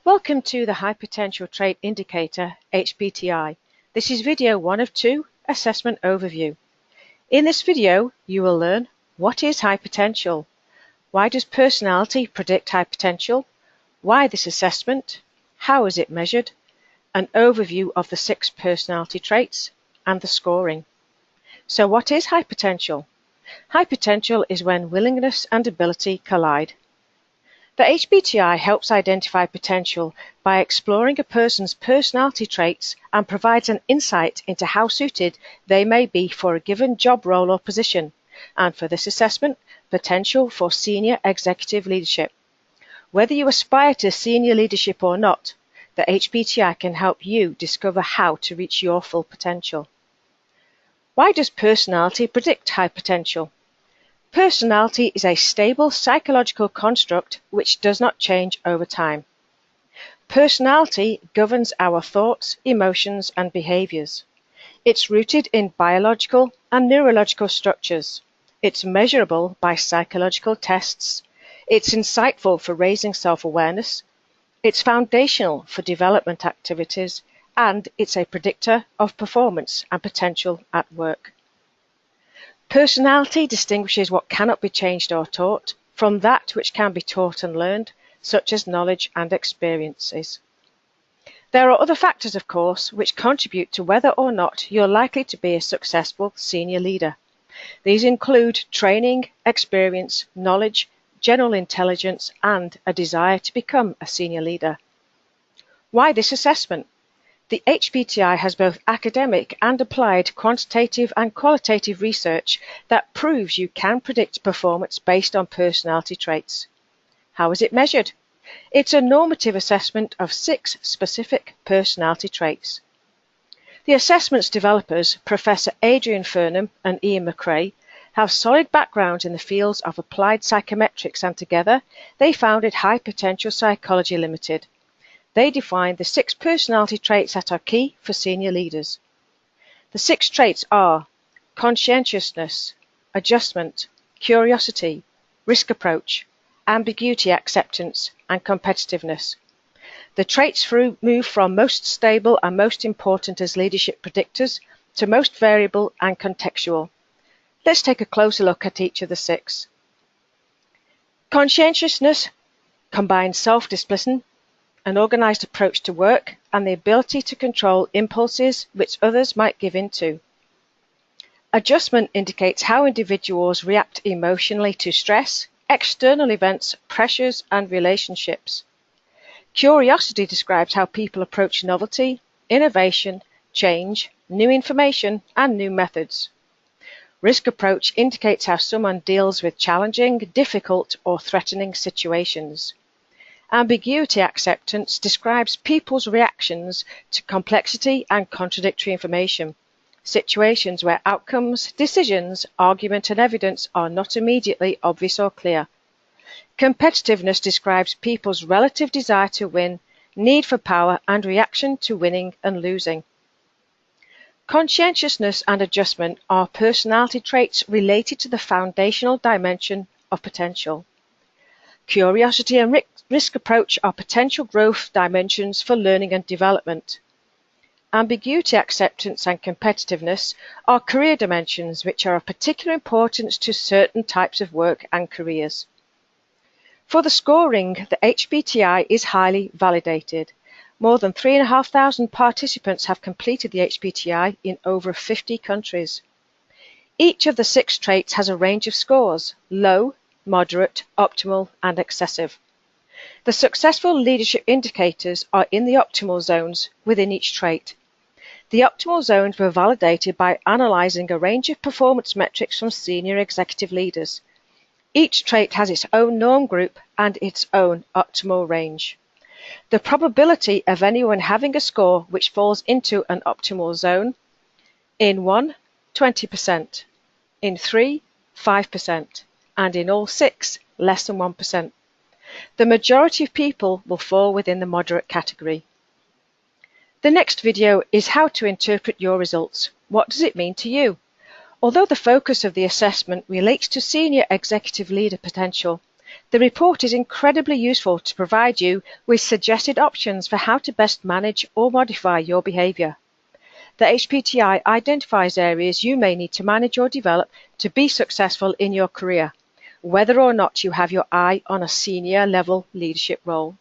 Welcome to the High Potential Trait Indicator, HPTI. This is video 1 of 2, Assessment Overview. In this video, you will learn what is high potential, why does personality predict high potential, why this assessment, how is it measured, an overview of the 6 personality traits, and the scoring. So what is high potential? High potential is when willingness and ability collide. The HPTI helps identify potential by exploring a person's personality traits and provides an insight into how suited they may be for a given job role or position, and for this assessment, potential for senior executive leadership. Whether you aspire to senior leadership or not, the HPTI can help you discover how to reach your full potential. Why does personality predict high potential? Personality is a stable psychological construct which does not change over time. Personality governs our thoughts, emotions, and behaviors. It's rooted in biological and neurological structures. It's measurable by psychological tests. It's insightful for raising self-awareness. It's foundational for development activities, and it's a predictor of performance and potential at work. Personality distinguishes what cannot be changed or taught from that which can be taught and learned, such as knowledge and experiences. There are other factors, of course, which contribute to whether or not you're likely to be a successful senior leader. These include training, experience, knowledge, general intelligence, and a desire to become a senior leader. Why this assessment? The HPTI has both academic and applied quantitative and qualitative research that proves you can predict performance based on personality traits. How is it measured? It's a normative assessment of 6 specific personality traits. The assessment's developers, Professor Adrian Furnham and Ian McRae, have solid backgrounds in the fields of applied psychometrics, and together they founded High Potential Psychology Limited. They defined the 6 personality traits that are key for senior leaders. The 6 traits are conscientiousness, adjustment, curiosity, risk approach, ambiguity acceptance, and competitiveness. The traits move from most stable and most important as leadership predictors to most variable and contextual. Let's take a closer look at each of the 6. Conscientiousness combines self-discipline, an organized approach to work, and the ability to control impulses which others might give in to. Adjustment indicates how individuals react emotionally to stress, external events, pressures, and relationships. Curiosity describes how people approach novelty, innovation, change, new information, and new methods. Risk approach indicates how someone deals with challenging, difficult, or threatening situations. Ambiguity acceptance describes people's reactions to complexity and contradictory information, situations where outcomes, decisions, argument, and evidence are not immediately obvious or clear. Competitiveness describes people's relative desire to win, need for power, and reaction to winning and losing. Conscientiousness and adjustment are personality traits related to the foundational dimension of potential. Curiosity and risk approach are potential growth dimensions for learning and development. Ambiguity acceptance and competitiveness are career dimensions which are of particular importance to certain types of work and careers. For the scoring, the HPTI is highly validated. More than 3,500 participants have completed the HPTI in over 50 countries. Each of the 6 traits has a range of scores: low, moderate, optimal, and excessive. The successful leadership indicators are in the optimal zones within each trait. The optimal zones were validated by analyzing a range of performance metrics from senior executive leaders. Each trait has its own norm group and its own optimal range. The probability of anyone having a score which falls into an optimal zone: in 1, 20%, in 3, 5%, and in all 6, less than 1%. The majority of people will fall within the moderate category. The next video is how to interpret your results. What does it mean to you? Although the focus of the assessment relates to senior executive leader potential, The report is incredibly useful to provide you with suggested options for how to best manage or modify your behaviour. The HPTI identifies areas you may need to manage or develop to be successful in your career, whether or not you have your eye on a senior level leadership role.